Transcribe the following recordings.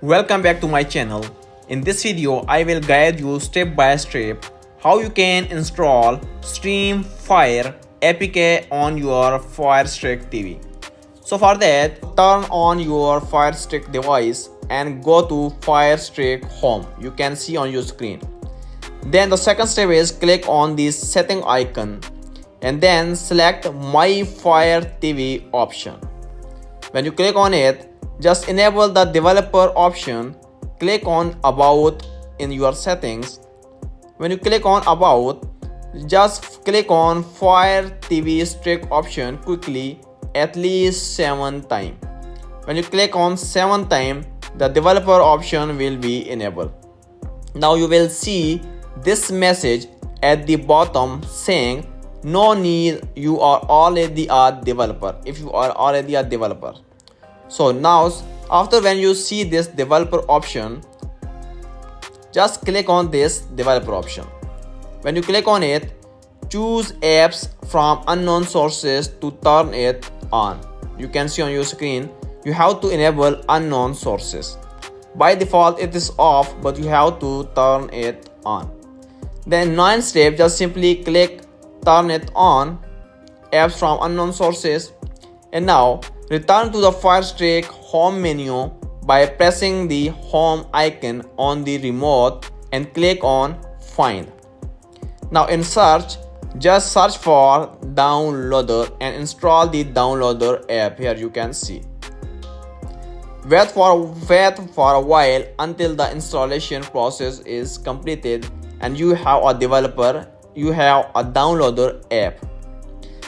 Welcome back to my channel. In this video, I will guide you step by step how you can install StreamFire APK on your Firestick TV. So for that, turn on your Firestick device and go to Firestick Home. You can see on your screen. Then the second step is click on the setting icon and then select My Fire TV option. When you click on it, just enable the developer option. Click on About in your settings. When you click on About, just click on Fire TV Stick option quickly at least 7 times. When you click on 7 times, the developer option will be enabled. Now you will see this message at the bottom saying no need, you are already a developer. If you are already a developer. So now after when you see this developer option, just click on this developer option. When you click on it, choose apps from unknown sources to turn it on. You can see on your screen, you have to enable unknown sources. By default it is off, but you have to turn it on. Then 9th step, just simply click turn it on, apps from unknown sources. And now return to the Firestick home menu by pressing the home icon on the remote and click on find. Now in search, just search for downloader and install the downloader app. Here you can see. Wait for a while until the installation process is completed and you have a developer, you have a downloader app.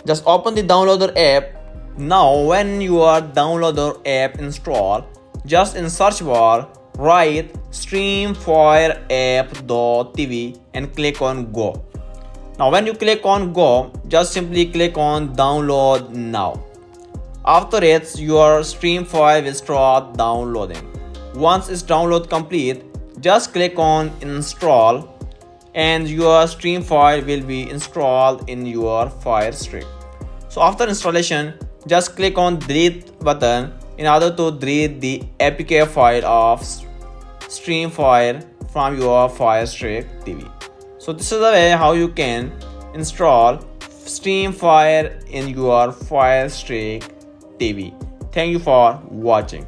Just open the downloader app. Now when your downloader app install, just in search bar write StreamFire app.tv and click on go. Now when you click on go, just simply click on download now. After it, your StreamFire will start downloading. Once it's download complete, just click on install and your StreamFire will be installed in your Firestick. So after installation, just click on delete button in order to delete the APK file of StreamFire from your Firestick TV. So this is the way how you can install StreamFire in your Firestick TV. Thank you for watching.